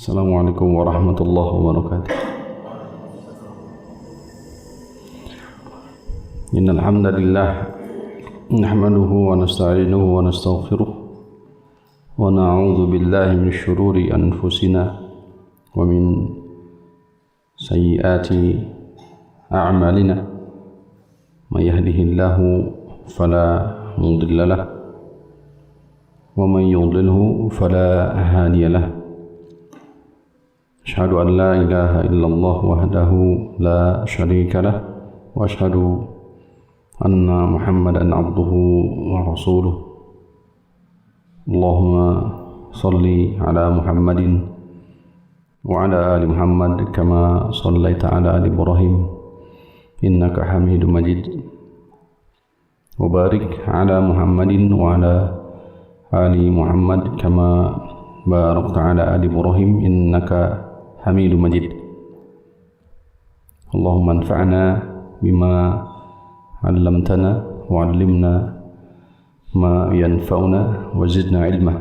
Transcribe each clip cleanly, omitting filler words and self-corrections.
Assalamualaikum warahmatullahi wabarakatuh. Innal hamdalillah nahmaduhu wa nasta'inuhu wa nastaghfiruh wa na'udzu billahi min syururi anfusina wa min sayyiati a'malina. May yahdihillahu fala mudilla lahu wa may yudlilhu fala hadiya lahu. Asyhadu an la ilaha illallah wahdahu la syarika lah wa asyhadu anna Muhammadan abduhu wa rasuluh. Allahumma salli ala Muhammadin wa ala ali Muhammad kama sallaita ala ali Ibrahim innaka Hamidum Majid. Wa barik ala Muhammadin wa ala ali Muhammad kama barakta ala ali Ibrahim innaka Hamidum Majid. Allahumma anfa'na bima 'allamtana wa 'allimna ma yanfa'una wa zidna ilma.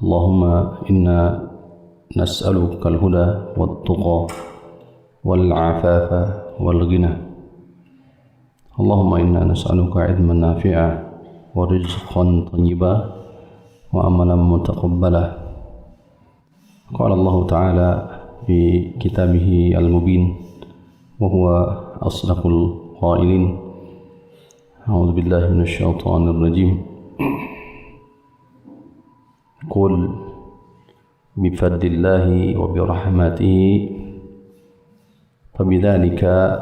Allahumma inna nas'aluka al-huda wat-tuqa wal-'afafa wal-ghina. Allahumma inna nas'aluka 'ilman nafi'a wa rizqan thayyiban wa amalan mutaqabbala. Qala Allah Ta'ala fi kitabih al-mubin wa huwa asdaqul qailin. A'udzu billahi minasy syaithanir rajim. Qul bi fadlillahi wa bi rahmatihi fabidzalika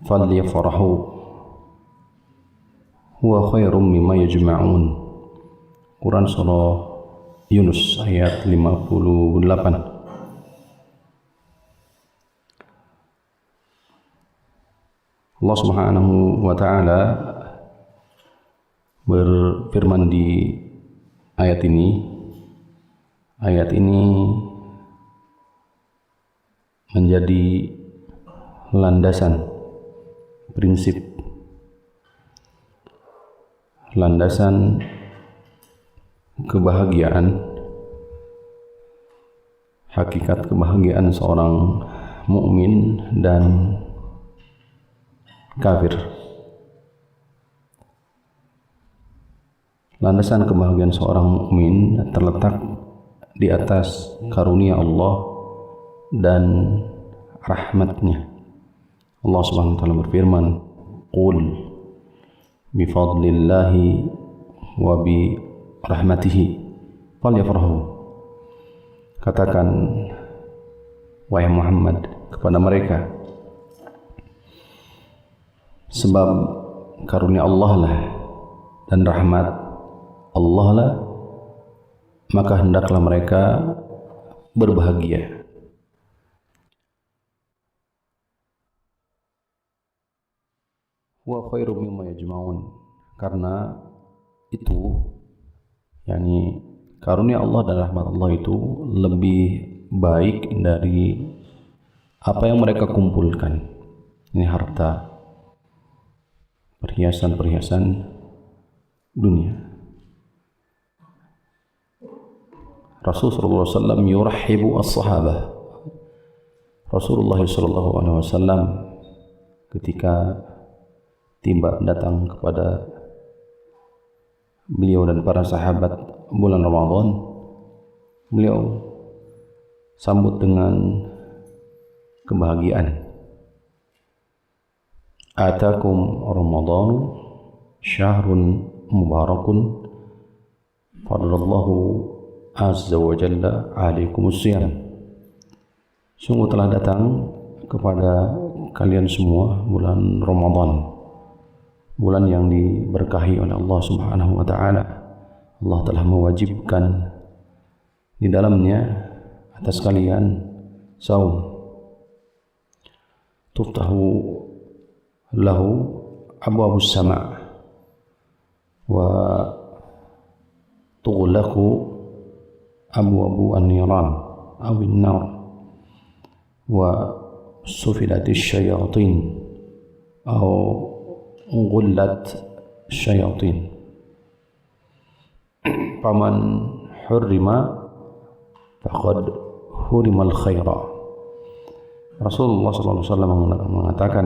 falyafrahu huwa khairum mimma yajma'un. Quran surah Yunus ayat 58. Allah Subhanahu wa ta'ala berfirman di ayat ini. Ayat ini menjadi landasan prinsip, landasan kebahagiaan, hakikat kebahagiaan seorang mukmin dan kafir. Landasan kebahagiaan seorang mukmin terletak di atas karunia Allah dan rahmatnya. Allah Subhanahu wa taala berfirman, "Qul bi fadlillahi wa bi rahmatihi falyafrahu." Katakan wahai Muhammad kepada mereka, sebab karunia Allah lah dan rahmat Allah lah, maka hendaklah mereka berbahagia. Wa khairum mimma yajma'un, karena itu yakni karunia Allah dan rahmat Allah itu lebih baik dari apa yang mereka kumpulkan. Ini harta, perhiasan-perhiasan dunia. Rasulullah SAW yurahibu as-sahabah. Rasulullah SAW ketika tiba datang kepada beliau dan para sahabat bulan Ramadan, beliau sambut dengan kebahagiaan. Atakum Ramadan syahrun mubarakun fadlallahu azza wa jalla alaikumus siyam. Sungguh telah datang kepada kalian semua bulan Ramadan, bulan yang diberkahi oleh Allah Subhanahu wa ta'ala. Allah telah mewajibkan di dalamnya atas kalian saum. Tuftahu lahu abwabus sama' wa tughlaqu abwabu an-niran awin nar wa sufilatis syayatin atau غلت الشياطين. Faman hurrima faqad hurimal khaira. Rasulullah SAW mengatakan,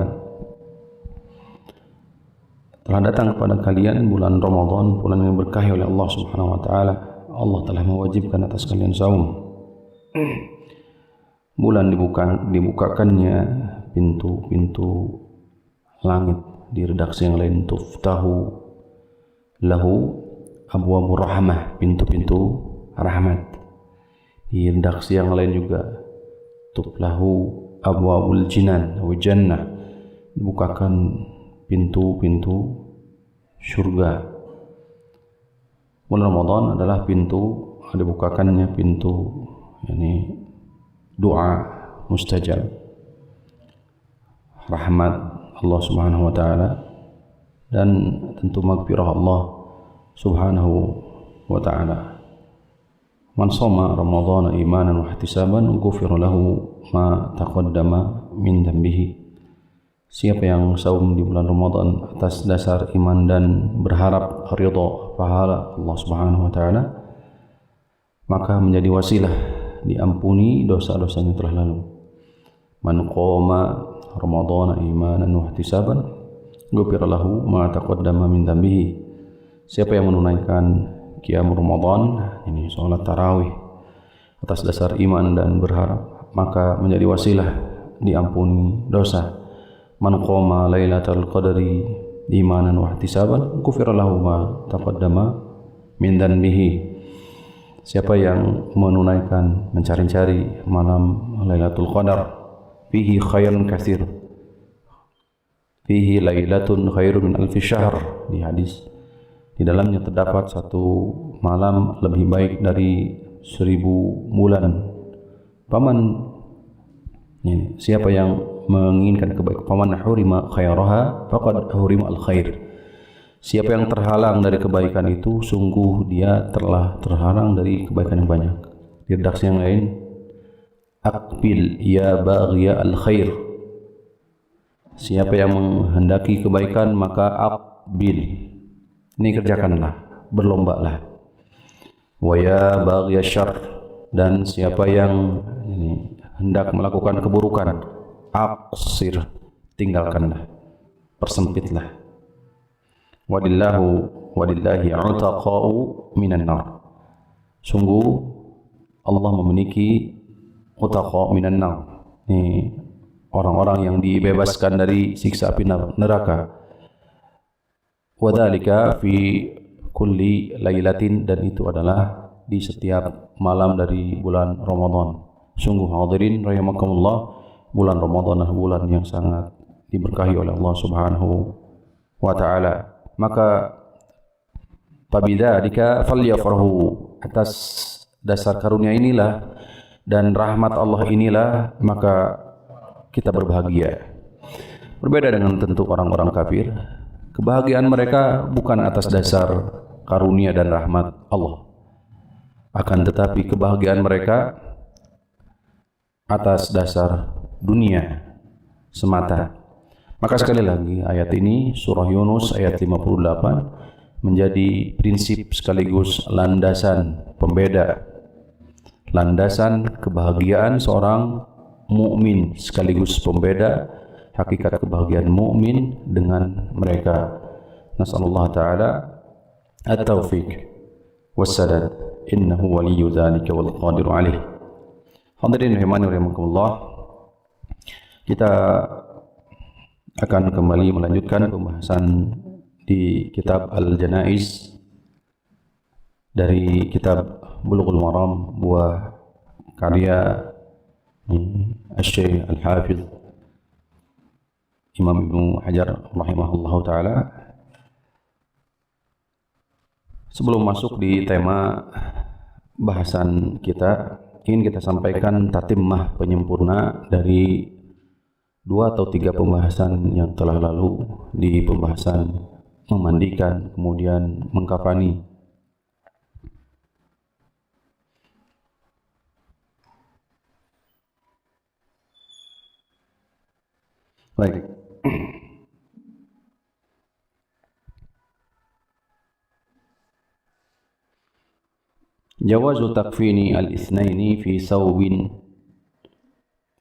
telah datang kepada kalian bulan Ramadan, bulan yang berkahi oleh Allah Subhanahu wa taala. Allah telah mewajibkan atas kalian saum. Bulan dibukakannya pintu-pintu langit. Di redaksi yang lain, tuftahu lahu abwabur rahmah, pintu-pintu rahmat. Di redaksi yang lain juga, tuflahu abwabul jinan wa jannah, dibukakan pintu-pintu surga. Bulan Ramadan adalah dibukakannya pintu doa mustajab, rahmat Allah Subhanahu wa taala, dan tentu maghfirah Allah Subhanahu wa taala. Man shoma Ramadhana imanan wa ihtisaban ghufira lahu ma taqaddama min dhanbihi. Siapa yang saum di bulan Ramadan atas dasar iman dan berharap ridha pahala Allah Subhanahu wa taala, maka menjadi wasilah diampuni dosa-dosanya telah lalu. Man qoma Ramadhana imanan wa ihtisaban ghufira lahu ma taqaddama min dhanbihi. Siapa yang menunaikan qiyam Ramadan, ini salat tarawih, atas dasar iman dan berharap, maka menjadi wasilah diampuni dosa. Man qoma lailatul qadri imanan wa ihtisaban ghufira lahu ma taqaddama min dhanbihi. Siapa yang menunaikan, mencari-cari malam Lailatul Qadar, fihi khairun katsir, fihi lailatun khairun min alfi syahr, di hadis, di dalamnya terdapat satu malam lebih baik dari 1000 bulan. Paman, ini siapa yang menginginkan kebaikan, paman hurima khairaha faqad hurima al khair. Siapa yang terhalang dari kebaikan itu, sungguh dia telah terhalang dari kebaikan yang banyak. Di redaksi yang lain, aqbil ya baghiya al khair. Siapa yang menghendaki kebaikan, maka aqbil, ini kerjakanlah, berlombalah. Wa ya baghiya syarr, dan siapa yang hendak melakukan keburukan, aqsir, tinggalkanlah, persempitlah. Walillahi utaqa'u minan nar. Sungguh Allah memiliki utaqa minan nar. Ini orang-orang yang dibebaskan dari siksa api neraka. Wadzalika fi kulli lailatin, dan itu adalah di setiap malam dari bulan Ramadan. Sungguh hadirin rahimakumullah, bulan Ramadan adalah bulan yang sangat diberkahi oleh Allah Subhanahu wa taala. Maka fabidzalika falyafrahu, atas dasar karunia inilah dan rahmat Allah inilah maka kita berbahagia. Berbeda dengan tentu orang-orang kafir, kebahagiaan mereka bukan atas dasar karunia dan rahmat Allah, akan tetapi kebahagiaan mereka atas dasar dunia semata. Maka sekali lagi, ayat ini surah Yunus ayat 58 menjadi prinsip sekaligus landasan pembeda, landasan kebahagiaan seorang mukmin, sekaligus pembeda hakikat kebahagiaan mukmin dengan mereka. Nasallallahu taala at-taufiq was-sadad, innahu waliyyu dzalika wal qadiru alaih. Hadirin rahimakumullah, kita akan kembali melanjutkan pembahasan di kitab Al-Janaiz dari kitab Bulughul Maram, buah karya Asy-Syaikh Al-Hafidz Imam Ibnu Hajar rahimahullahu taala. Sebelum masuk di tema bahasan kita, ingin kita sampaikan tatimmah, penyempurna dari 2 atau 3 pembahasan yang telah lalu di pembahasan memandikan, kemudian mengkafani. Baik. Jawazu takfini al-itsnaini fi thawbin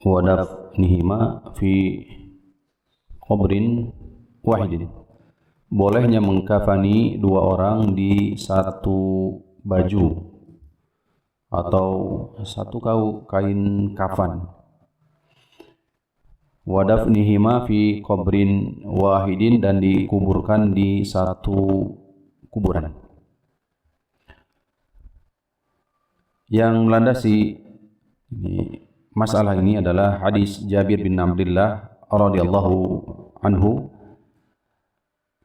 wa dafnihima fi qabrin wahidin. Bolehnya mengkafani dua orang di satu baju atau satu kain kafan. Wa dafnihima fi qabrin wahidin, dan dikuburkan di satu kuburan. Yang melandasi masalah ini adalah hadis Jabir bin Abdullah radhiyallahu anhu.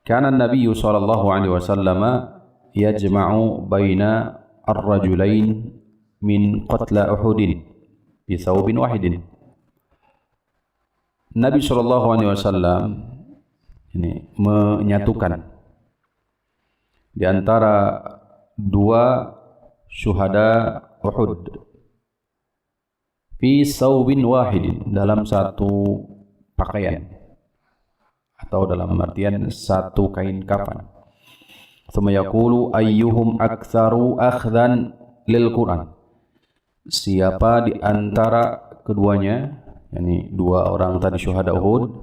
Kana an-nabiy sallallahu alaihi wasallam yajma'u baina ar-rajulain min qatla Uhudin bi thawbin wahidin. Nabi sallallahu alaihi wasallam ini menyatukan di antara dua syuhada Uhud fi thawbin wahidin, dalam satu pakaian atau dalam artian satu kain kafan. Tsumma yaqulu ayyuhum aktsaru akhdhan lil Quran. Siapa di antara keduanya, yakni dua orang tadi syuhada Uhud,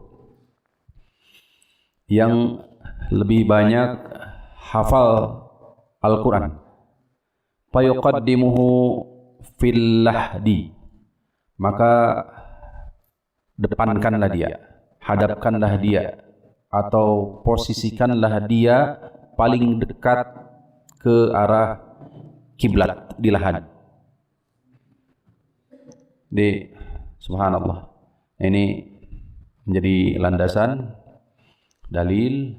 yang lebih banyak hafal Al-Quran, fayuqaddimuhu fil lahdi, maka depankanlah dia, hadapkanlah dia, atau posisikanlah dia paling dekat ke arah kiblat di lahad. Subhanallah, ini menjadi landasan dalil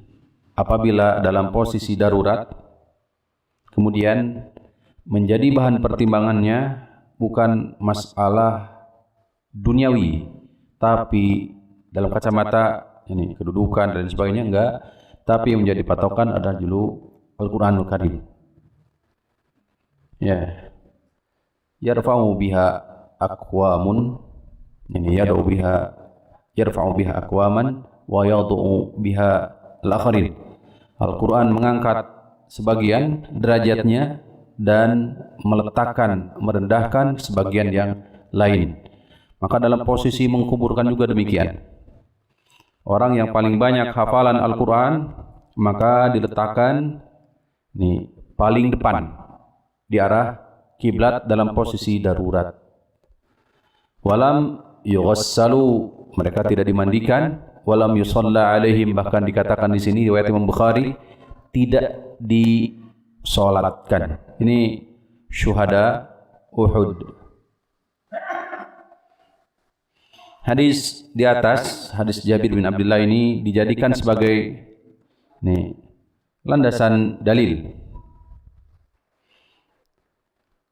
apabila dalam posisi darurat kemudian menjadi bahan pertimbangannya bukan masalah duniawi, tapi dalam kacamata ini kedudukan dan sebagainya, enggak, tapi yang menjadi patokan adalah dulu Al-Qur'anul Karim. Ya, yarfa'u biha aqwamun, ini yarfa'u biha aqwaman wa yad'u biha al-akharin. Al-Qur'an mengangkat sebagian derajatnya dan meletakkan, merendahkan sebagian yang lain. Maka dalam posisi mengkuburkan juga demikian. Orang yang paling banyak hafalan Al-Quran maka diletakkan paling depan di arah kiblat dalam posisi darurat. Walam yughassalu, mereka tidak dimandikan. Walam yusalla alaihim, bahkan dikatakan di sini riwayat Imam Bukhari, tidak disolatkan. Ini syuhada Uhud. Hadis di atas, hadis Jabir bin Abdullah ini dijadikan sebagai landasan dalil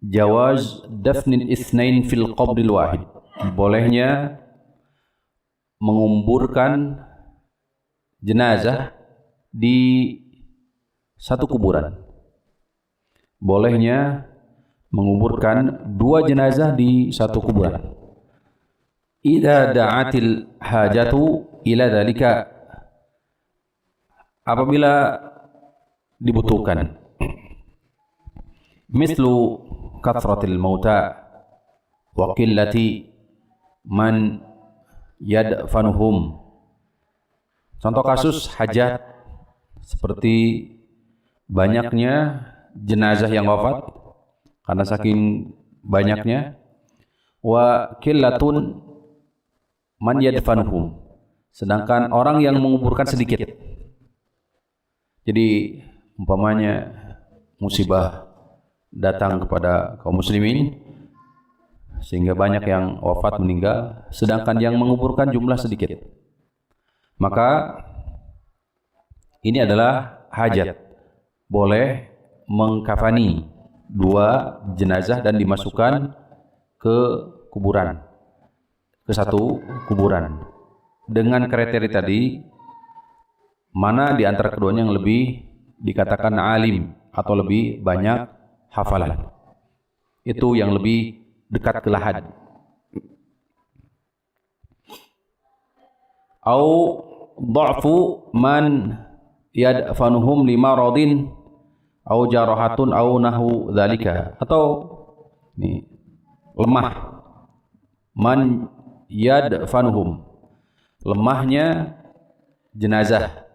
jawaz dafnil itsnain fil qabril wahid, bolehnya menguburkan jenazah di satu kuburan. Bolehnya menguburkan dua jenazah di satu kuburan. Idza da'atil hajatu ila dzalika, apabila dibutuhkan. Mislu kathratil mauta wa qillati man yadfanuhum. Contoh kasus hajat seperti banyaknya jenazah yang wafat karena saking banyaknya, wa qillatun man yadfanuhum, sedangkan orang yang menguburkan sedikit. Jadi umpamanya musibah datang kepada kaum muslimin sehingga banyak yang wafat, meninggal, sedangkan yang menguburkan jumlah sedikit, maka ini adalah hajat. Boleh mengkafani dua jenazah dan dimasukkan ke kuburan, ke satu kuburan, dengan kriteria tadi, mana di antara keduanya yang lebih dikatakan alim atau lebih banyak hafalan, itu yang lebih dekat ke lahad. Au dha'fu man yadfanuhum lima radin au jarahatun au nahu dzalika, atau ini lemah, man yadfanuhum, lemahnya jenazah,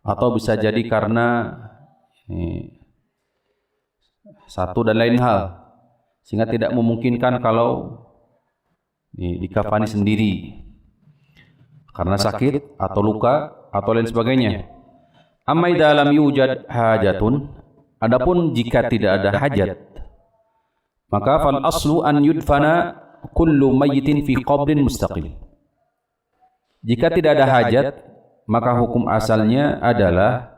atau bisa jadi karena ini satu dan lain hal sehingga tidak memungkinkan kalau dikafani sendiri karena sakit atau luka atau lain sebagainya. Amma idza lam yujad hajatun, adapun jika tidak ada hajat, maka fal aslu an yudfana kullu mayyitin fi qabrin mustaqil. Jika tidak ada hajat, maka hukum asalnya adalah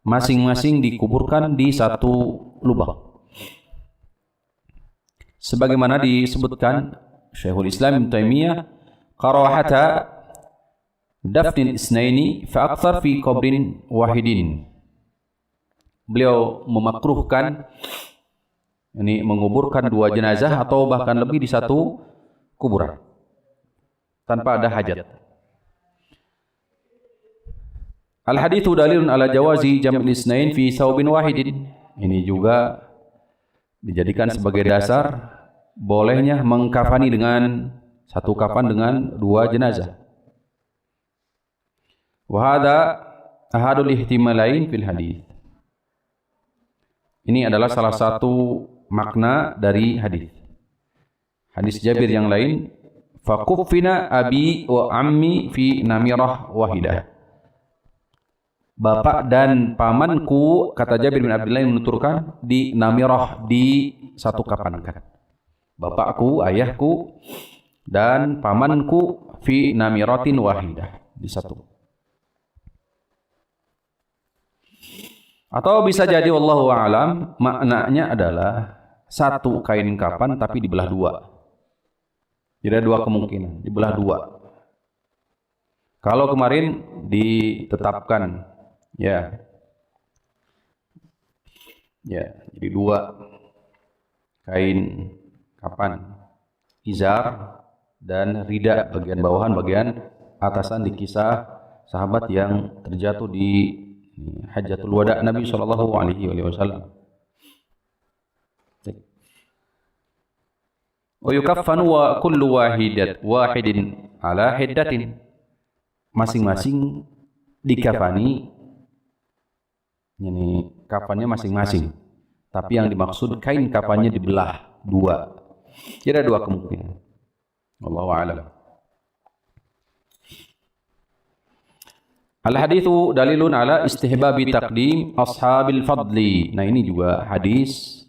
masing-masing dikuburkan di satu lubang. Sebagaimana disebutkan Syekhul Islam Ibnu Taimiyah, karahata dafnil isnaini fa akthar fi qabrin wahidin. Beliau memakruhkan ini menguburkan dua jenazah atau bahkan lebih di satu kuburan tanpa ada hajat. Al haditsu dalilun ala jawazi jam'il isnain fi saubin wahidin. Ini juga dijadikan sebagai dasar bolehnya mengkafani dengan satu kafan dengan dua jenazah. Wa hadza ahadul ihtimalain fil hadits. Ini adalah salah satu makna dari hadis. Hadis Jabir yang lain, faqufina abi wa ammi fi namirah wahidah. Bapak dan pamanku, kata Jabir bin Abdullah yang menuturkan, di namirah, di satu kapankan. Bapakku, ayahku, dan pamanku fi namiratin wahidah, di satu. Atau bisa jadi wallahu a'lam maknanya adalah satu kain kapan tapi dibelah dua. Jadi ada dua kemungkinan, dibelah dua. Kalau kemarin ditetapkan ya, jadi dua kain kapan, izar dan rida, bagian bawahan, bagian atasan, di kisah sahabat yang terjatuh di Hajjatul Wada Nabi sallallahu alaihi wasallam. Wa yukaffanu wa kullu wahidin ala hiddatin. Masing-masing dikafani, ini kafannya masing-masing. Tapi yang dimaksud kain kafannya dibelah dua. Jadi ada dua kemungkinan. Wallahu a'lam. Al-haditsu dalilun ala istihbabi taqdim ashabil fadli. Nah, ini juga hadis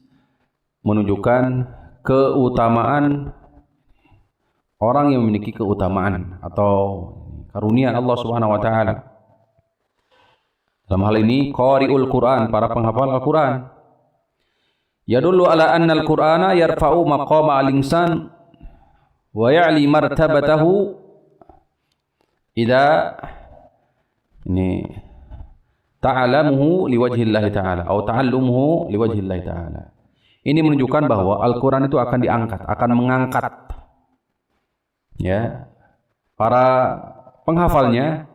menunjukkan keutamaan orang yang memiliki keutamaan atau karunia Allah Subhanahu wa taala. Dalam hal ini qari'ul Quran, para penghafal Al-Quran. Yadullu ala anna al-Qur'ana yarfa'u maqama al-insan wa ya'li martabatahu idza ini ta'alamuhu liwajhillahi ta'ala atau ta'allumuhu liwajhillahi ta'ala. Ini menunjukkan bahwa Al-Quran itu akan diangkat, akan mengangkat ya para penghafalnya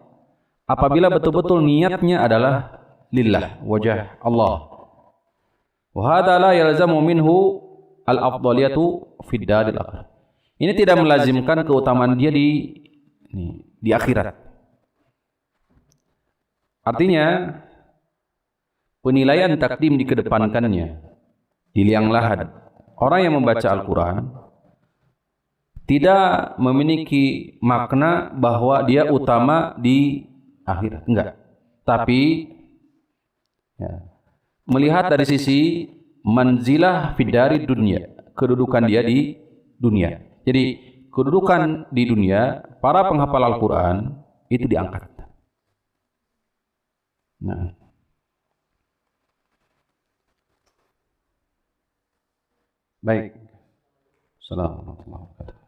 apabila betul-betul niatnya adalah lillah, wajah Allah. Wa hadza la yalzamu minhu al-afdaliyatu fid daril akhir. Ini tidak melazimkan keutamaan dia di akhirat. Artinya penilaian takdim dikedepankannya di liang lahat. Orang yang membaca Al-Quran tidak memiliki makna bahwa dia utama di akhirat, enggak. Tapi ya, melihat dari sisi manzilah fidari dunia, kedudukan dia di dunia. Jadi kedudukan di dunia para penghafal Al-Quran itu diangkat. Nah, baik. Assalamualaikum warahmatullahi wabarakatuh.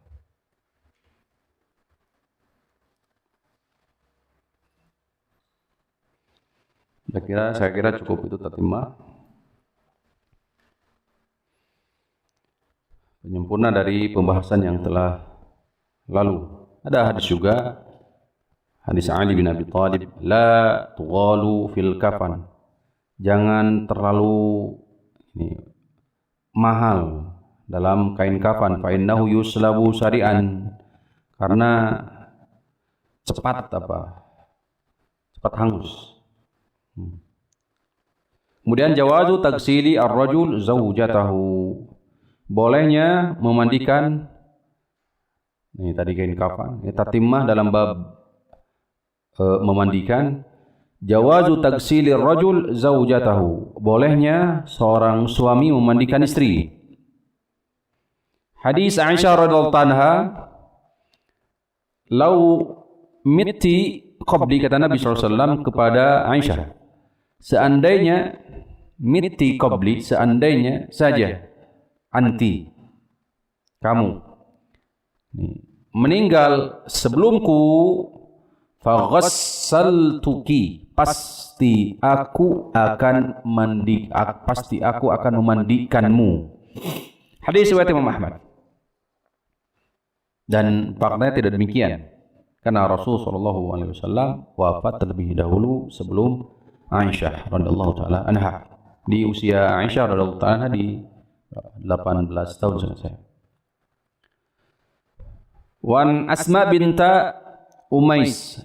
Saya kira cukup itu tatimah. Penyempurna dari pembahasan yang telah lalu. Ada hadis juga, hadis Ali bin Abi Thalib, la tughalu fil kafan, jangan terlalu mahal dalam kain kafan. Fa innahu yuslabu sari'an, karena cepat hangus. Kemudian jawazu tagsili ar-rajul zaujatahu, bolehnya memandikan, ini tadi kain kafan, tatimah dalam bab memandikan. Jawazu tagsili ar-rajul zaujatahu, bolehnya seorang suami memandikan istri. Hadis Aisyah radhiyallahu anha, "Lau mitti qabli," kata Nabi SAW kepada Aisyah, seandainya mitti qabli, seandainya saja anti, kamu meninggal sebelumku, faghassaltuki, pasti aku akan memandikanmu. Hadis riwayat Imam Ahmad. Dan faktanya tidak demikian, karena Rasulullah SAW wafat terlebih dahulu sebelum Aisyah radhiyallahu taala anha. Di usia Aisyah radhiyallahu taala anha di 18 tahun selesai. Wan Asma binta Umais,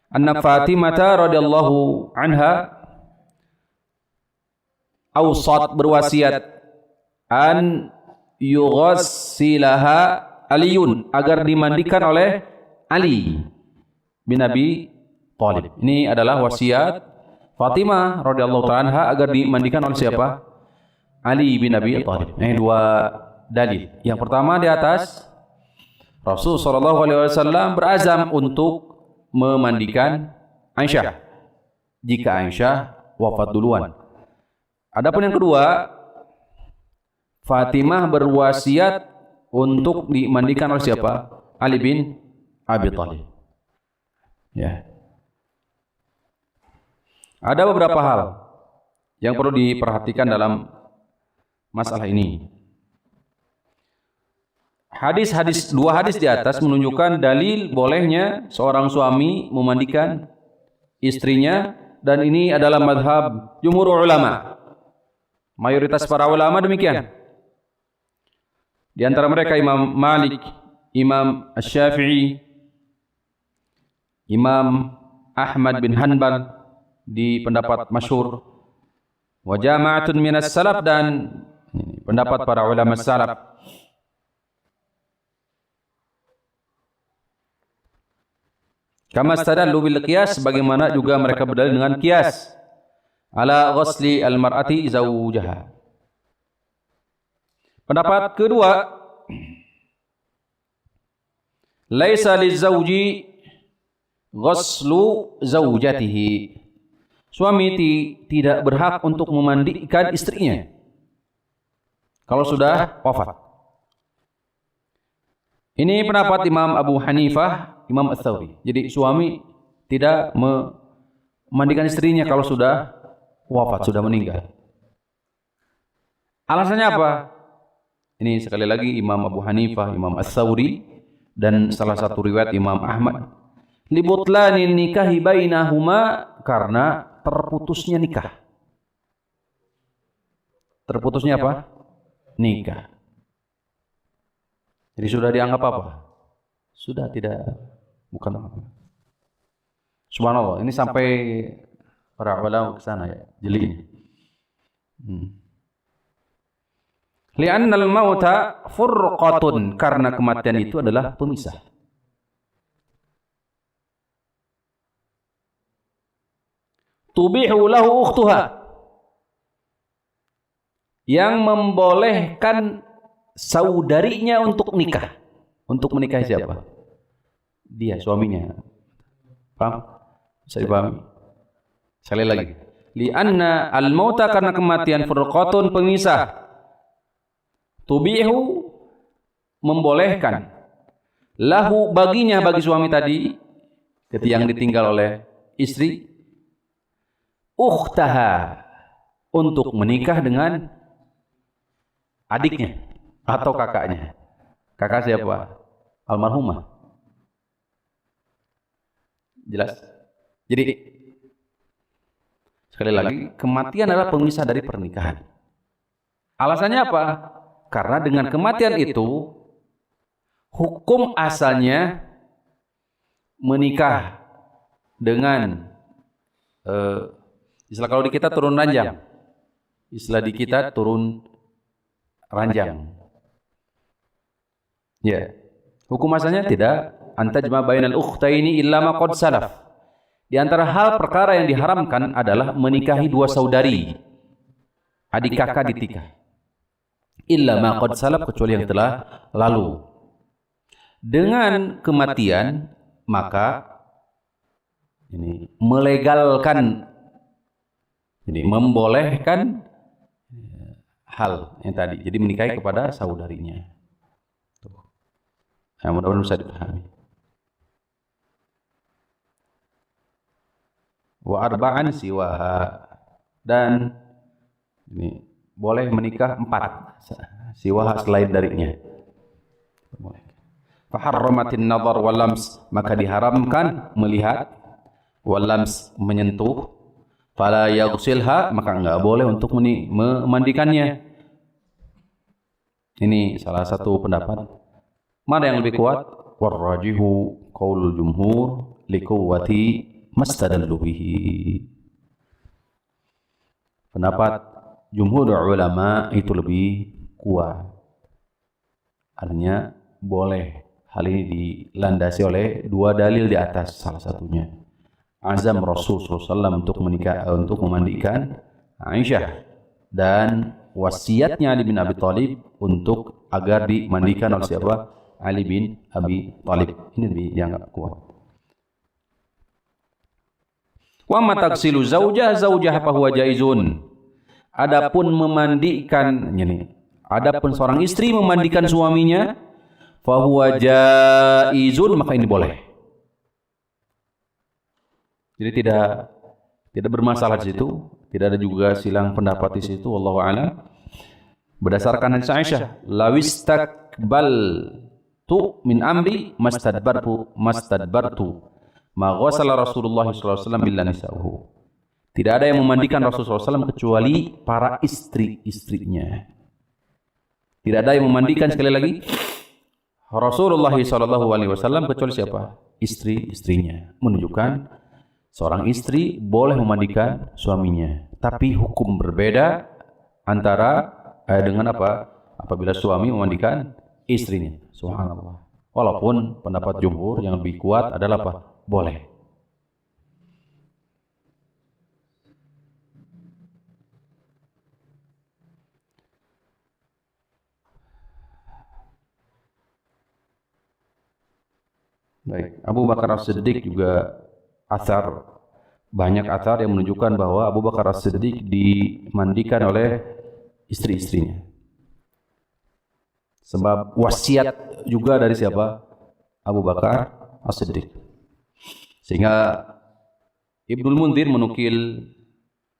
anna Fatimah radhiyallahu anha awsat, berwasiat, an yughassilaha Aliun, agar dimandikan oleh Ali bin Abi Thalib. Ini adalah wasiat Fatimah radhiyallahu anha agar dimandikan oleh siapa? Ali bin Abi Thalib. Ini dua dalil. Yang pertama di atas, Rasul SAW berazam untuk memandikan Aisyah jika Aisyah wafat duluan. Adapun yang kedua, Fatimah berwasiat untuk dimandikan oleh siapa? Ali bin Abi Thalib. Ya. Ada beberapa hal yang perlu diperhatikan dalam masalah ini. Dua hadis di atas menunjukkan dalil bolehnya seorang suami memandikan istrinya, dan ini adalah mazhab jumhur ulama. Mayoritas para ulama demikian. Di antara mereka Imam Malik, Imam Asy-Syafi'i, Imam Ahmad bin Hanbal di pendapat masyhur, wa jama'atun minas salaf, dan pendapat para ulama salaf. Kama stadallu bil qiyas, bagaimana juga mereka berdalil dengan qiyas ala ghusli al-mar'ati zawjaha. Pendapat kedua, laisa lizauji ghuslu zaujatihi, suami tidak berhak untuk memandikan istrinya kalau sudah wafat. Ini pendapat Imam Abu Hanifah, Imam Ats-Tsauri. Jadi suami tidak memandikan istrinya kalau sudah wafat, sudah meninggal. Alasannya apa? Ini sekali lagi Imam Abu Hanifah, Imam Ats-Tsauri, dan salah satu riwayat Imam Ahmad. Libutlanin nikahi bainahuma, karena terputusnya nikah. Terputusnya apa? Nikah. Jadi sudah dianggap apa? Sudah tidak, bukan apa. Subhanallah, ini sampai para ulama ke sana ya, jeli. Li'annal mauta furqatun, karena kematian itu adalah pemisah. Tubihu lahu ukhtuha, yang membolehkan saudarinya untuk nikah. Untuk menikahi siapa? Dia, suaminya. Paham? Bisa dipahami? Sekali lagi. Li'anna al-mauta, karena kematian, furqatun, pemisah. Tubihu, membolehkan, lahu, baginya, bagi suami tadi ketika yang ditinggal oleh istri, ukhtaha, untuk menikah dengan adiknya atau kakaknya. Kakak siapa? Almarhumah. Jelas? Jadi Sekali lagi, kematian adalah pemisah dari pernikahan. Alasannya apa? Karena dengan kematian itu, hukum asalnya menikah dengan istilah kalau di kita turun ranjang. Istilah di kita turun ranjang. Ya. Hukum asalnya tidak antajma bainal ukhtaini illa ma qad salaf. Di antara hal perkara yang diharamkan adalah menikahi dua saudari, adik kakak ditikah. Illa ma qad salaf, kecuali yang telah lalu. Dengan kematian maka ini melegalkan, jadi membolehkan hal yang tadi, jadi menikahi kepada saudarinya. Nah, mudah-mudahan bisa dipahami. Wa arba'an siwaha, dan ini boleh menikah 4 siwaha selain darinya. Boleh. Faharramatin nazar wal lams, maka diharamkan melihat, wal lams menyentuh, fala yaghsilha, maka enggak boleh untuk memandikannya. Ini salah satu pendapat. Mana yang lebih kuat? Warrajihu qaulul jumhur liquwwati mastadallu bihi. Pendapat jumhur ulama itu lebih kuat. Artinya boleh. Hal ini dilandasi oleh 2 dalil di atas. Salah satunya azam Rasulullah SAW untuk memandikan Aisyah, dan wasiatnya Ali bin Abi Thalib untuk agar dimandikan oleh siapa? Ali bin Abi Thalib. Ini dianggap kuat. Wa mataksilu zaujah fa huwa jaizun. Adapun memandikan, ini adapun seorang istri memandikan suaminya, fa huwa jaizun, maka ini boleh. Jadi tidak bermasalah di situ, tidak ada juga silang pendapat di situ, wallahu a'lam. Berdasarkan hadis Aisyah, lawistakbal tu min amri mastadbartu ma ghassala Rasulullah sallallahu alaihi wasallam illa nisa'uhu. Tidak ada yang memandikan Rasulullah SAW kecuali para istri-istrinya. Tidak ada yang memandikan, sekali lagi, Rasulullah SAW kecuali siapa? Istri-istrinya. Menunjukkan seorang istri boleh memandikan suaminya, tapi hukum berbeda antara dengan apa? Apabila suami memandikan istrinya. Subhanallah. Walaupun pendapat jumhur yang lebih kuat adalah apa? Boleh. Baik, Abu Bakar As-Siddiq juga banyak athar yang menunjukkan bahwa Abu Bakar As-Siddiq dimandikan oleh istri-istrinya. Sebab wasiat juga dari siapa? Abu Bakar As-Siddiq. Sehingga Ibnul Munzir menukil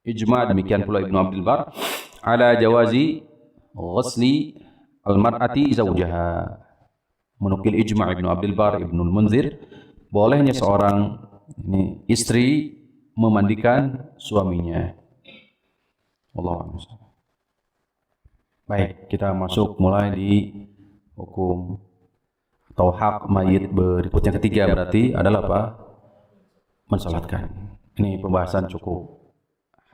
ijma', demikian pula Ibnu Abdul Bar, ala jawazi ghusli al-mar'ati zawjaha. Menukil ijma' Ibnu Abdul Bar, Ibnul Munzir, bolehnya seorang istri memandikan suaminya. Wallahu a'lam. Baik, kita masuk mulai di hukum atau hak mayit berikut. Yang ketiga berarti adalah apa? Mensalatkan. Ini pembahasan cukup.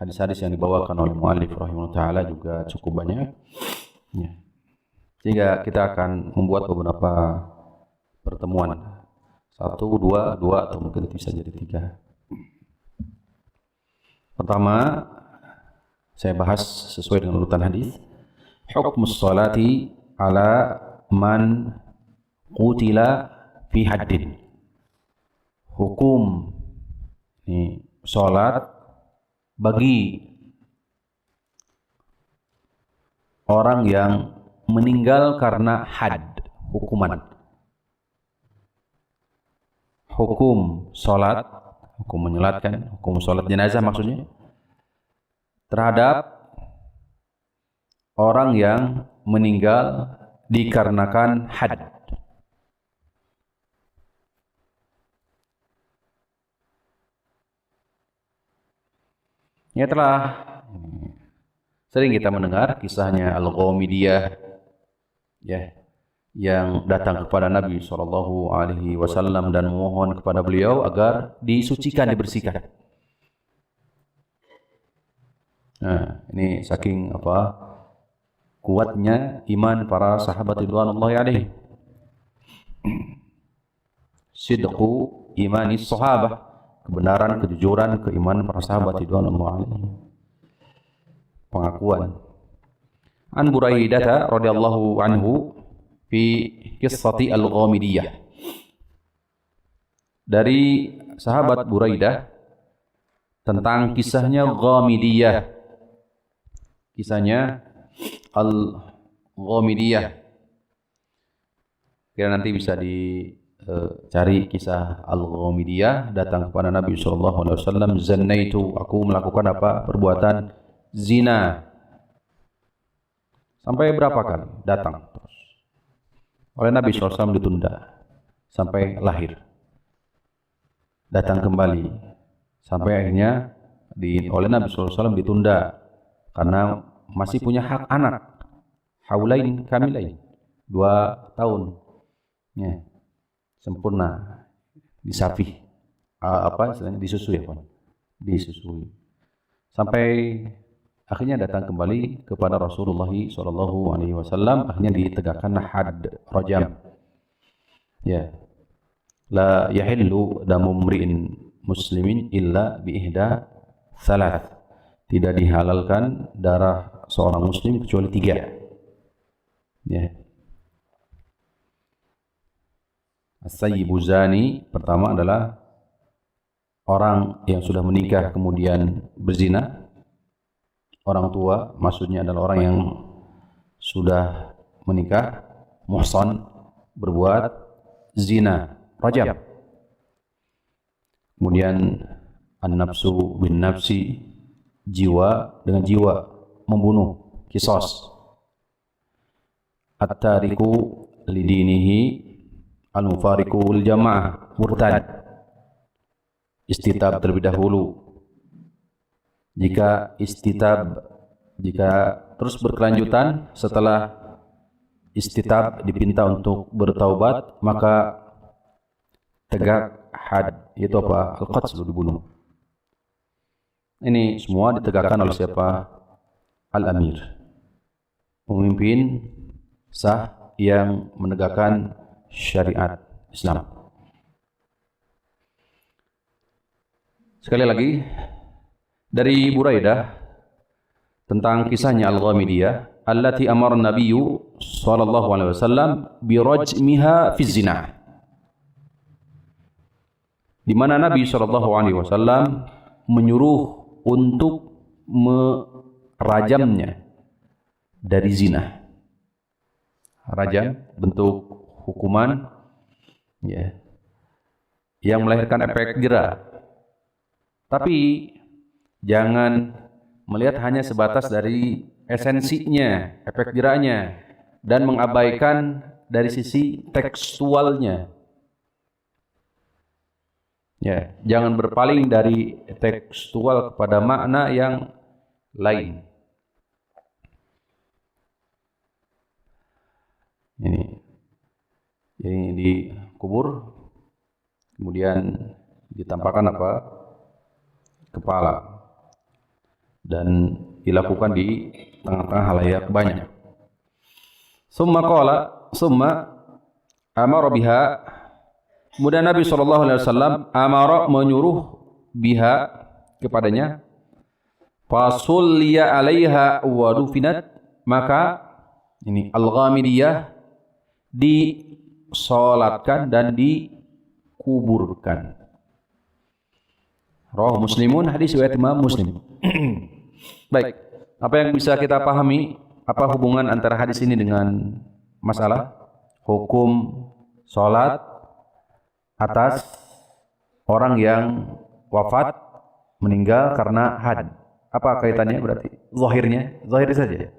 Hadis-hadis yang dibawakan oleh muallif rahimahullah taala juga cukup banyak. Ya. Sehingga kita akan membuat beberapa pertemuan. 1, 2, atau mungkin bisa jadi 3. Pertama, saya bahas sesuai dengan urutan hadis. Hukmus salati ala man qutila fi haddin. Hukum salat bagi orang yang meninggal karena had, hukuman. Hukum salat, hukum menyolatkan, hukum salat jenazah maksudnya, terhadap orang yang meninggal dikarenakan had. Ya telah sering kita mendengar kisahnya Al-Ghamidiyah ya yang datang kepada Nabi sallallahu alaihi wasallam dan memohon kepada beliau agar disucikan, dibersihkan. Nah, ini saking kuatnya iman para sahabat ridwanullahi alaihi. Sidqu imani sahabah, kebenaran, kejujuran, keimanan para sahabat ridwanullahi alaihi. Pengakuan. An Buraidah radhiyallahu anhu fi qissati al-Ghamidiyah. Dari sahabat Buraidah tentang kisahnya Ghamidiyah. Kisahnya Al-Ghamidiyah. Kira nanti bisa dicari kisah Al-Ghamidiyah, datang kepada Nabi sallallahu alaihi wasallam, zannaitu, aku melakukan apa? Perbuatan zina. Sampai berapa kali? Datang terus. Oleh Nabi sallallahu alaihi wasallam ditunda sampai lahir. Datang kembali sampai akhirnya oleh Nabi sallallahu alaihi wasallam ditunda karena masih punya hak anak. Haulain kamilain. 2 tahun. Ya. Sempurna disafih. Istilahnya disusui apa? Disusui. Sampai akhirnya datang kembali kepada Rasulullah sallallahu alaihi wasallam, akhirnya ditegakkan had rajam. Ya. La yahillu damu mri'in muslimin illa bi ihda thalath. Tidak dihalalkan darah seorang muslim kecuali 3. Ya. As-sayyibu zani, pertama adalah orang yang sudah menikah kemudian berzina. Orang tua maksudnya adalah orang yang sudah menikah, muhsan, berbuat zina, rajam. Kemudian an-nafsu bin nafsi, jiwa dengan jiwa, membunuh, qisas. At-tariku lidinihi al-mufariqu lil jamaah, murtad. Istitab terlebih dahulu. Jika terus berkelanjutan setelah istitab dipinta untuk bertaubat, maka tegak had, itu apa? Al-qatl, dibunuh. Ini semua ditegakkan oleh siapa? Al-Amir, pemimpin sah yang menegakkan syariat Islam. Sekali lagi dari Buraidah tentang kisahnya Al-Ghamidiyah, allati amara an-nabiyyu sallallahu alaihi wasallam bi rajmiha fi zina. Di mana Nabi sallallahu alaihi wasallam menyuruh untuk merajamnya dari zina. Rajam bentuk hukuman ya yang melahirkan efek jera. Tapi jangan melihat hanya sebatas dari esensinya, efek jerahnya, dan mengabaikan dari sisi tekstualnya. Ya, jangan berpaling dari tekstual kepada makna yang lain. Ini dikubur, kemudian ditampakkan apa? Kepala, dan dilakukan di tengah-tengah halayak banyak. Summa amara biha. Kemudian Nabi SAW amara, menyuruh biha, kepadanya. Fasulliya alaiha wa dufinat, maka ini Al-Ghamidiyah disolatkan dan dikuburkan. Rawahu Muslimun, hadis riwayat Imam Muslim. Baik, apa yang bisa kita pahami? Apa hubungan antara hadis ini dengan masalah hukum salat atas orang yang wafat, meninggal karena had? Apa kaitannya berarti? Zahirnya saja.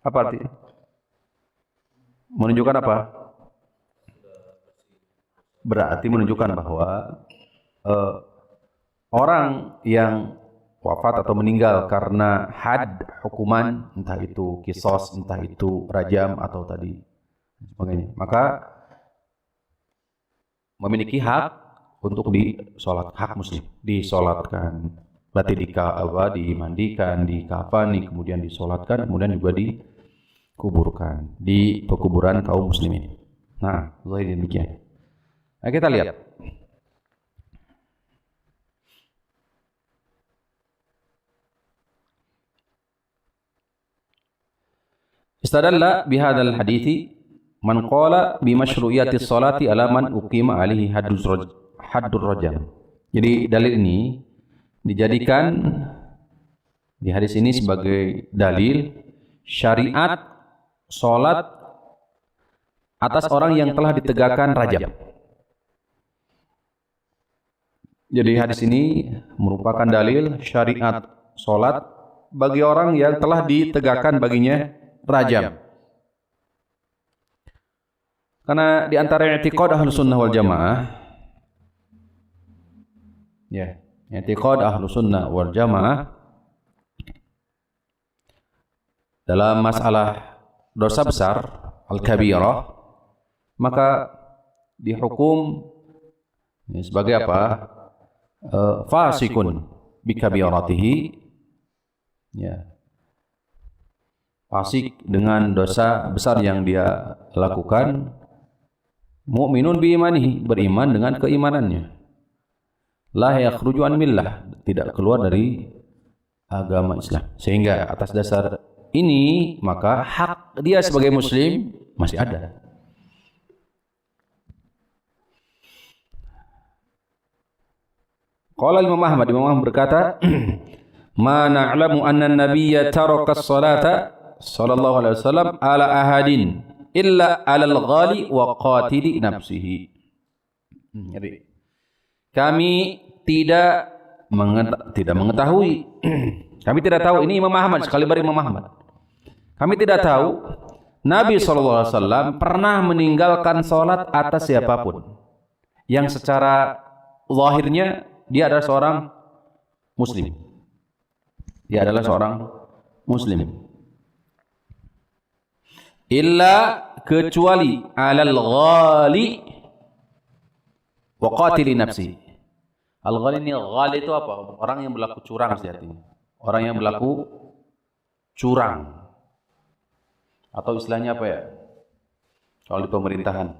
Apa artinya? Menunjukkan apa? Berarti menunjukkan bahwa orang yang wafat atau meninggal karena had, hukuman, entah itu kisos, entah itu rajam atau tadi sebagainya, maka memiliki hak untuk disolat, hak muslim, disolatkan. Berarti dimandikan, dikafani, kemudian disolatkan, kemudian juga dikuburkan di pekuburan kaum muslimin. Nah, demikian. Nah, kita lihat. Istadalla bihadzal hadithi man qala bi masyru'iyati sholati ala man uqima alaihi haddur rajam. Jadi dalil ini dijadikan di hadis ini sebagai dalil syariat salat atas orang yang telah ditegakkan rajam. Jadi hadis ini merupakan dalil syariat salat bagi orang yang telah ditegakkan baginya rajam. Karena di antara i'tiqad Ahlussunnah wal Jamaah, ya, i'tiqad Ahlussunnah wal Jamaah dalam masalah dosa besar al-kabirah, maka dihukum sebagai apa? Fasikun bikabiratihi, ya, fasik dengan dosa besar yang dia lakukan, mu'minun bi imanihi, beriman dengan keimanannya, la yakhruju an millah, tidak keluar dari agama Islam. Sehingga atas dasar ini maka hak dia sebagai muslim masih ada. Qala Imam Ahmad berkata, "Ma na'lamu anna an-nabiyya taraka as-salata sallallahu alaihi wasallam ala ahadin illa 'alal ghali wa qatili nafsihi." Jadi kami tidak mengetahui. Kami tidak tahu, ini Imam Ahmad, sekali bari Imam Ahmad. Kami tidak tahu Nabi SAW pernah meninggalkan sholat atas siapapun yang secara zahirnya dia adalah seorang muslim. Dia adalah seorang muslim. Illa, kecuali alal ghali wa qatili nafsi. Al-ghali ini, ghali itu apa? Orang yang berlaku curang sejatinya. Orang yang berlaku curang. Atau istilahnya apa ya? Kalau di pemerintahan.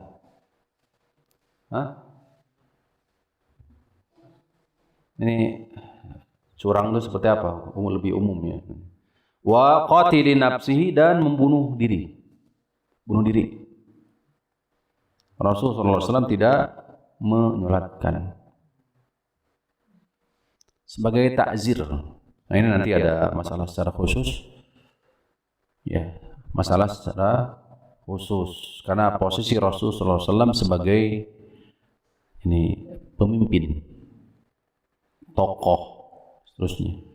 Hah? Ini curang itu seperti apa? Lebih umumnya. Wa qatili nafsihi, dan membunuh diri. Bunuh diri. Rasulullah SAW tidak menyolatkan. Sebagai takzir. Nah, ini nanti ada masalah secara khusus. Ya, masalah secara khusus. Karena posisi Rasulullah SAW sebagai ini pemimpin, tokoh, seterusnya.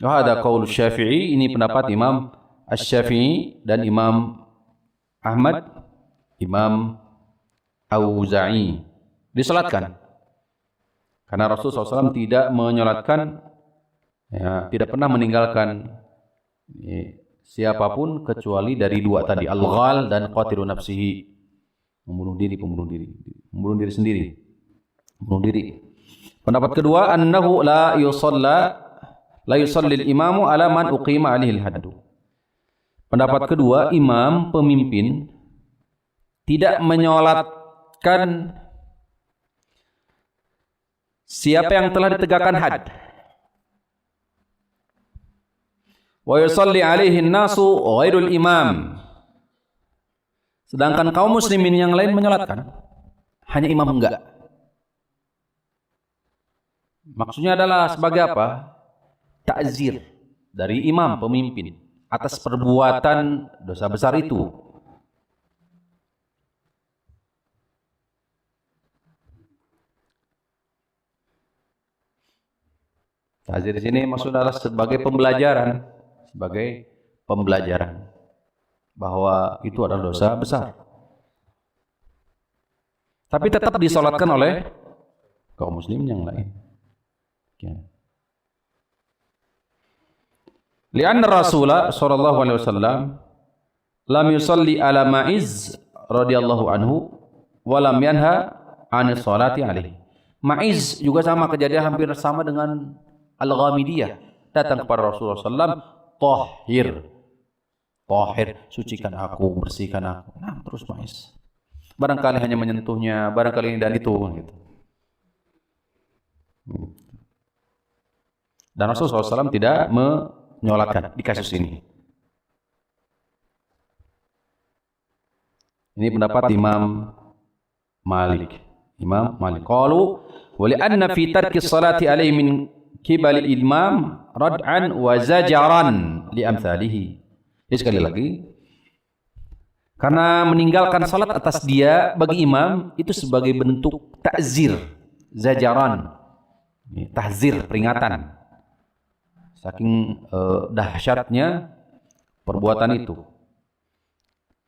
Ada qaul Syafi'i, ini pendapat Imam Asy-Syafi'i dan Imam Ahmad, Imam Auza'i. Disalatkan. Karena Rasulullah SAW tidak menyolatkan, ya, tidak pernah meninggalkan siapapun kecuali dari dua tadi, al-ghal dan qatilu nafsihi, membunuh diri sendiri. Bunuh diri. Pendapat kedua, annahu la yusalli al-imamu ala man uqima alaihi al-haddu. Pendapat kedua, imam, pemimpin, tidak menyolatkan siapa yang telah ditegakkan had. Wa yusalli alaihi an-nasu ghairul imam. Sedangkan kaum muslimin yang lain menyolatkan, hanya imam enggak. Maksudnya adalah sebagai apa? Ta'zir dari imam, pemimpin, atas perbuatan dosa besar itu. Ta'zir di sini maksudnya adalah sebagai pembelajaran bahwa itu adalah dosa besar. Tapi tetap disolatkan oleh kaum muslim yang lain. Demikian. Lianna Rasulullah sallallahu alaihi wasallam lam yusalli ala Ma'iz radhiyallahu anhu wa lam yanha 'anis salati alaihi. Ma'iz juga sama kejadian hampir sama dengan Al-Ghamidiyah. Datang kepada Rasulullah sallallahu Tahir, sucikan aku, bersihkan aku. Nah, terus Ma'iz. Barangkali hanya menyentuhnya, barangkali ini dan itu gitu. Dan Rasulullah SAW tidak menyolatkan di kasus ini. Ini pendapat Imam Malik. Qalu wa li anna fi tarki salati alaihi min qibal imam rad'an wa zajaran li amsalihi. Jadi sekali lagi, karena meninggalkan salat atas dia bagi imam itu sebagai bentuk ta'zir, zajaran, tahzir, peringatan. Saking dahsyatnya perbuatan itu,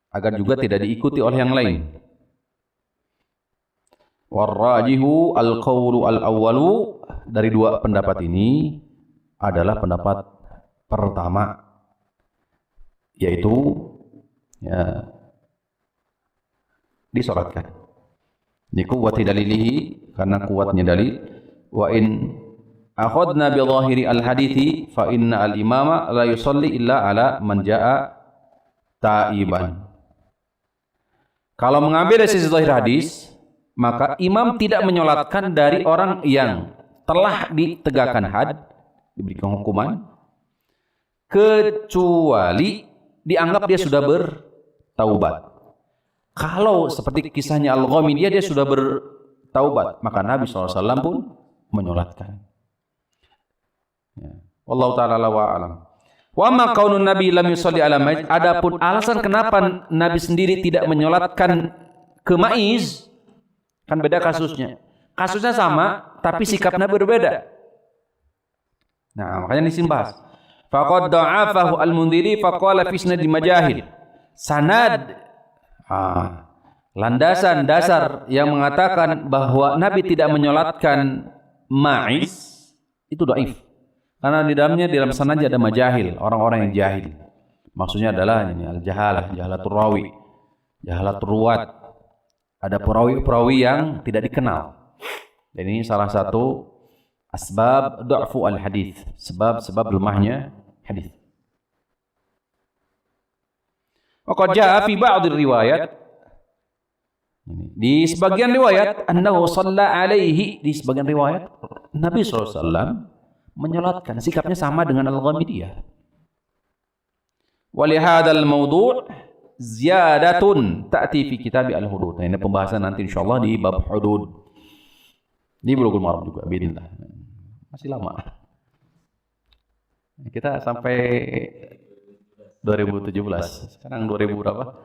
agar juga tidak diikuti oleh yang lain. Warrajihu al-qawlu al-awwalu, dari dua pendapat ini adalah pendapat pertama, yaitu ya, disolatkan. Ini kuwati dalilihi, karena kuatnya dalil. Wa in akhadna bi dhahiri al-hadithi fa inna al-imama la yusalli illa ala man jaa ta'iban. Kalau mengambil dari sisi zahir hadis, maka imam tidak menyolatkan dari orang yang telah ditegakkan had, diberikan hukuman, kecuali dianggap dia sudah bertaubat. Kalau seperti kisahnya Al-Ghamidiyah, dia sudah bertaubat, maka Nabi SAW pun menyolatkan. Ya. Wallahu ta'ala wa a'lam. Wa ma kaunun Nabi lam yusalli ala Ma'iz, adapun alasan kenapa Nabi sendiri tidak menyolatkan ke Ma'iz, kan beda kasusnya. Kasusnya sama, tapi sikapnya berbeda. Nah, makanya disimbahas. Faqad da'afahu al-Mundhiri faqala fi isnad majahil. Sanad, landasan dasar yang mengatakan bahwa Nabi tidak menyolatkan Ma'iz itu dhaif. Karena di dalam sanad ada majahil, orang-orang yang jahil. Maksudnya adalah ini al-jahalah, jahalatul rawi, jahalatul ruwat. Ada perawi-perawi yang tidak dikenal. Dan ini salah satu asbab du'fu al-hadis, sebab lemahnya hadis. Waqad jaa fi ba'd riwayat, di sebagian riwayat, annahu shalla alaihi, di sebagian riwayat Nabi SAW menyolatkan, sikapnya sama dengan Al-Ghamidiyah. Wa li hadzal mawdu' ziyadatun ta'ti fi kitab al-hudud. Nah, ini pembahasan nanti insyaallah di bab hudud. Di Bulughul Maram juga biidznillah. Masih lama. Kita sampai 2017. Sekarang 2000 berapa?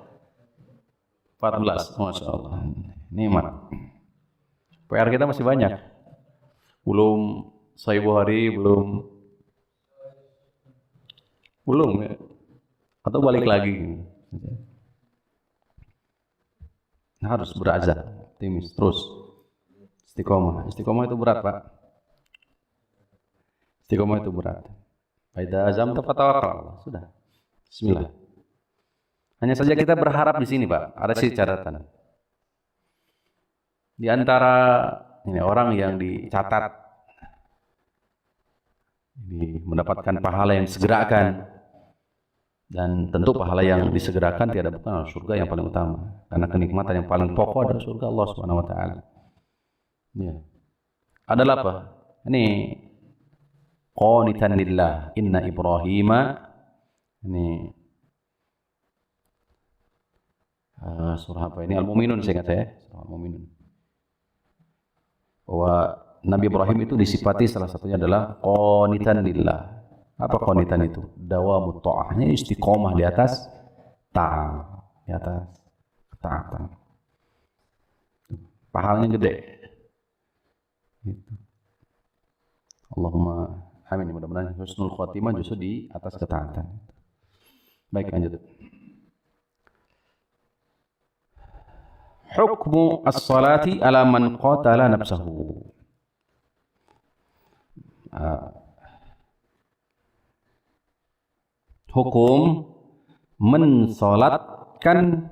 14. Masyaallah. Nikmat. PR kita masih banyak. Belum 1000 hari, belum ya. Atau balik lagi. Harus berazam, optimis terus. Istiqomah itu berat, Pak. Istiqomah itu berat. Faida azam tafatawakal. Sudah. Bismillah. Hanya saja kita berharap di sini, Pak, ada sih catatan. Di antara ini orang yang dicatat ini mendapatkan pahala yang disegerakan, dan tentu pahala yang disegerakan tidak bukan surga yang paling utama, karena kenikmatan yang paling pokok adalah surga Allah Subhanahu wa taala. Ya. Adalah apa? Ini qanitan lillah inna Ibrahima, ini surah apa ini? Al-Mu'minun, saya ingat ya, surah Al-Mu'minun. Bahwa Nabi Ibrahim itu disifati salah satunya adalah qanitan lillah. Apa qanitan itu? Dawamut ta'ahnya, istiqomah di atas ta'ah, di atas ketaatan. Pahalanya gede. Gitu. Allahumma amin. Mudah-mudahan husnul khotimah justru di atas ketaatan. Baik, lanjut. Hukmu as-salati ala man qatala nafsahu. hukum mensolatkan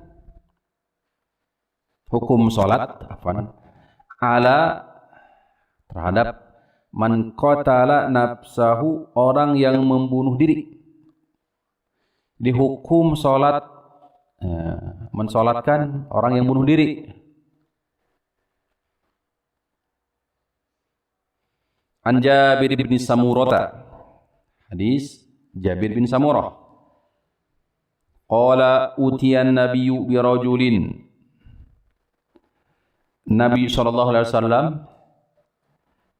hukum solat ala terhadap man qatala nafsahu, orang yang membunuh diri. Dihukum solat mensolatkan orang yang bunuh diri. An Jabir bin Samurah, hadis Jabir bin Samurah, qala utiyan nabiyyu bi rajulin, Nabi SAW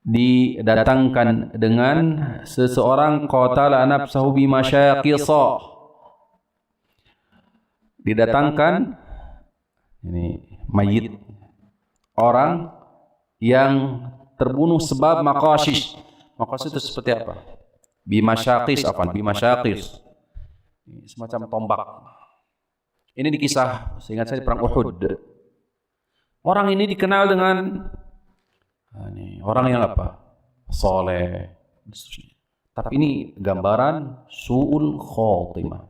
didatangkan dengan seseorang qatala nafsahu bi masyaqisa, didatangkan ini mayit, orang yang terbunuh sebab maqasis. Maqasis itu seperti apa? Bimasyaqis, bimasyaqis, semacam tombak. Ini di kisah, seingat saya, perang Uhud. Orang ini dikenal dengan orang yang apa? Soleh. Tapi ini gambaran su'ul khotimah.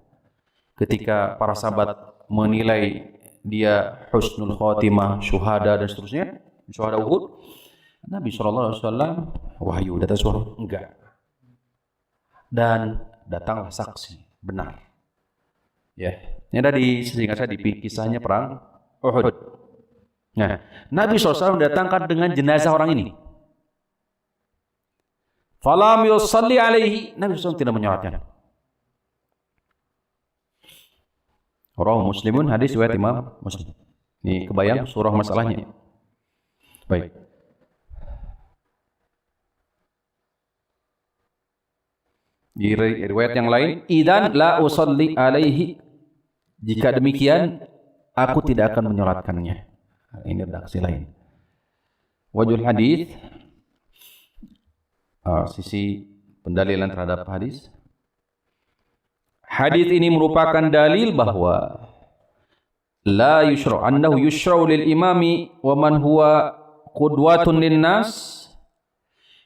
Ketika para sahabat menilai dia husnul khotimah, syuhada dan seterusnya, syuhada Uhud, Nabi SAW wahyu datang suara enggak, dan datanglah saksi benar. Ya, ini ada di singkat saya di kisahnya perang Uhud. Nah, Nabi SAW datangkan dengan jenazah orang ini. Falam yusalli alaihi, Nabi SAW tidak menyolatkan. Rawahu Muslimun, hadis riwayat Imam Muslim. Ini kebayang surah masalahnya. Baik. Di riwayat yang lain, idan la usalli alaihi, jika demikian aku tidak akan menyolatkannya. Ini redaksi lain. Wajhul hadis, sisi pendalilan terhadap hadis. Hadis ini merupakan dalil bahwa la yusra' annahu yusra'u lil imami wa man huwa qudwatun linnas.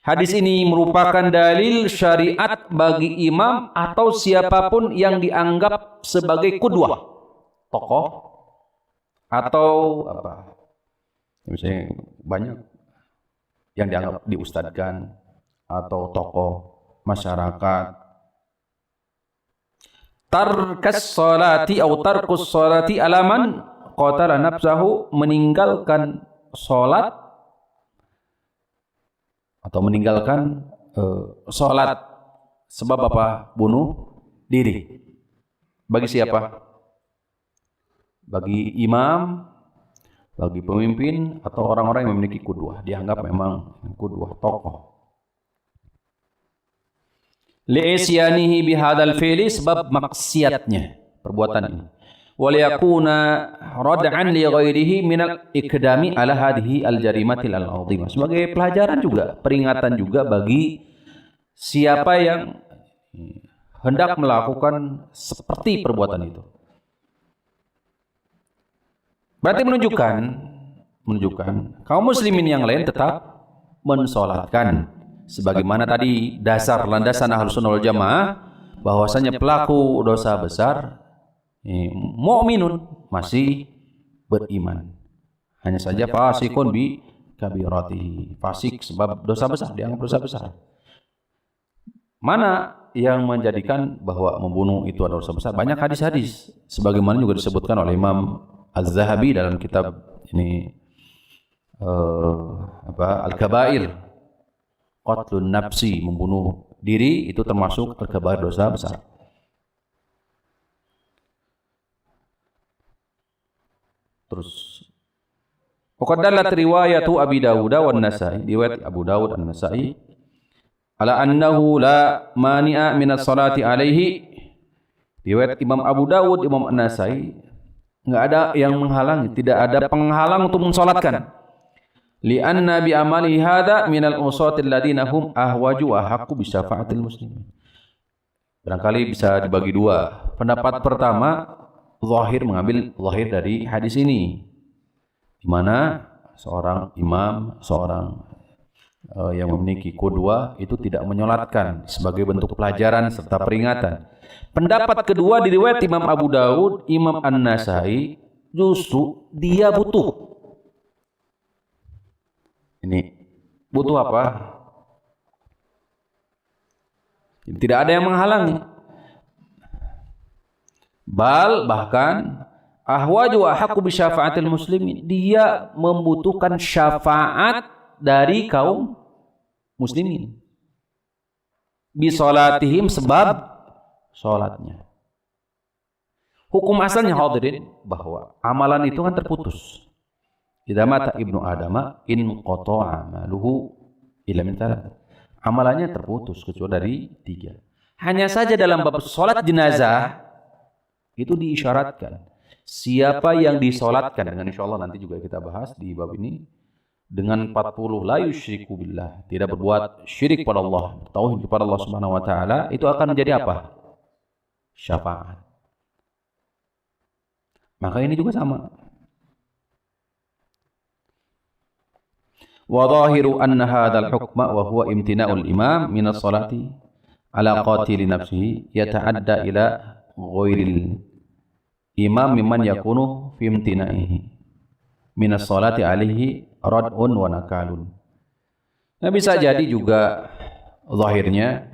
Hadis ini merupakan dalil syariat bagi imam atau siapapun yang dianggap sebagai qudwah, tokoh atau apa? Misalnya banyak yang dianggap diustadkan atau tokoh masyarakat. Tarkas salati atau tarkus salati alaman qatala nafsahu, meninggalkan salat atau meninggalkan salat sebab apa? Bunuh diri. Bagi siapa? Bagi imam, bagi pemimpin atau orang-orang yang memiliki qudwah, dianggap memang qudwah, tokoh. Li'isyanihi bihadzal fi'li, sebab maksiatnya perbuatan ini. Wa liyakuna rad'an li ghairihi minal ikdami ala hadhihi al-jarimatil al-'azimah, sebagai pelajaran juga, peringatan juga bagi siapa yang hendak melakukan seperti perbuatan itu. Berarti menunjukkan kaum muslimin yang lain tetap mensolatkan, sebagaimana tadi dasar landasan Ahlussunnah wal Jamaah bahwasanya pelaku dosa besar mukminun, masih beriman. Hanya saja fasikun bi kabiratihi, fasik sebab dosa besar, dianggap dosa besar. Mana yang menjadikan bahwa membunuh itu adalah dosa besar? Banyak hadis-hadis, sebagaimana juga disebutkan oleh Imam Az-Zahabi dalam kitab ini Al-Kabair, qatlun nafsi, membunuh diri itu termasuk al-kabair, dosa besar. Terus waqad dallat riwayatu Abi Dawud wan Nasa'i, riwayat Abu Dawud dan Nasa'i, ala annahu la mani'a min as-salati alaihi, riwayat Imam Abu Dawud, Imam An-Nasa'i, enggak ada yang menghalangi, tidak ada penghalang untuk mensolatkan. Li'anna bi amali hadza minal usatil ladina hum ahwaju wa haqqu bi syafa'atil muslimin. Barangkali bisa dibagi dua. Pendapat pertama, zahir, mengambil zahir dari hadis ini, di mana seorang imam, seorang yang memiliki qudwah itu tidak menyolatkan sebagai bentuk pelajaran serta peringatan. Pendapat kedua di riwayat Imam Abu Daud, Imam An-Nasai, justru dia butuh. Ini butuh apa? Tidak ada yang menghalangi. Bahkan ahwaju wa haqqu bi syafa'atil muslimin. Dia membutuhkan syafaat dari kaum muslimin. Bi salatihim, sebab salatnya. Hukum asalnya hadirin bahwa amalan itu kan terputus. Idza mata ibnu adama in qata'a amaluhu illa min thalath. Amalannya terputus kecuali dari 3. Hanya saja dalam bab salat jenazah itu diisyaratkan siapa yang disolatkan, dengan insyaallah nanti juga kita bahas di bab ini, dengan 40 la yusyriku billah, tidak berbuat syirik pada Allah, tauhid kepada Allah Subhanahu wa taala, itu akan menjadi apa? Syafaat. Maka ini juga sama. Wa dhahiru anna hadzal hukma wa huwa imtina'ul imam min as-salati ala qatil nafsihi yata'adda ila ghairil imam mimman yakunu fi imtina'ihi min as-salati alaihi rad'un wa nakalun. Nah, bisa jadi juga zahirnya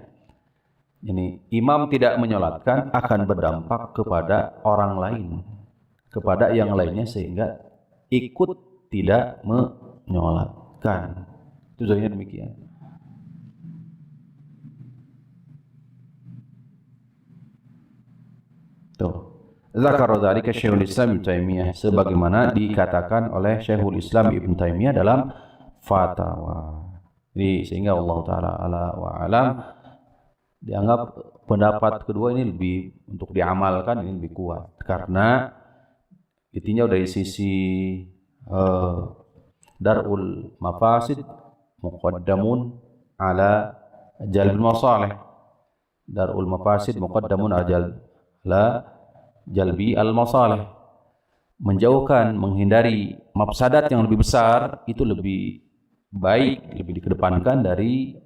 ini imam tidak menyolatkan akan berdampak kepada orang lain, kepada yang lainnya, sehingga ikut tidak menyolatkan. Itu zahirnya demikian. Tuh. Zakar dzalika Syekhul Islam Ibnu Taimiyah, sebagaimana dikatakan oleh Syekhul Islam Ibnu Taimiyah dalam fatwa. Jadi sehingga Allah taala ala wa alam dianggap pendapat kedua ini lebih untuk diamalkan, ini lebih kuat karena ditinjau dari sisi darul mafasid muqaddamun ala jalbil masalih. Darul mafasid muqaddamun ala jalbi al-masalih. Menjauhkan, menghindari mafsadat yang lebih besar itu lebih baik, lebih dikedepankan dari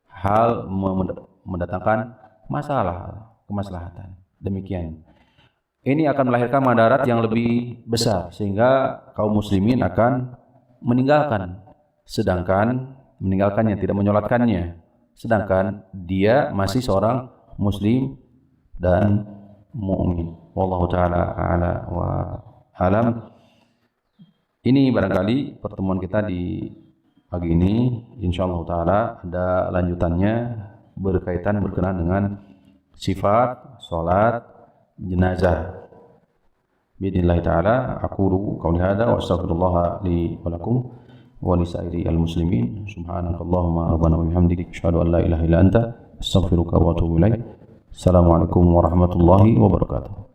hal mendatangkan masalah, kemaslahatan. Demikian. Ini akan melahirkan madarat yang lebih besar sehingga kaum muslimin akan meninggalkannya, tidak menyolatkannya, sedangkan dia masih seorang muslim dan mukmin. Wallahu taala a'la wa alam. Ini barangkali pertemuan kita di pagi ini, insyaallah taala ada lanjutannya berkenaan dengan sifat salat jenazah. Bismillah taala aqulu qouli hadza wa astaghfirullah li wa lakum wa li sa'iri al-muslimin. Subhanakallahumma rabbana wa bihamdika asyhadu an la ilaha illa anta astaghfiruka wa atubu ilaik. Assalamualaikum warahmatullahi wabarakatuh.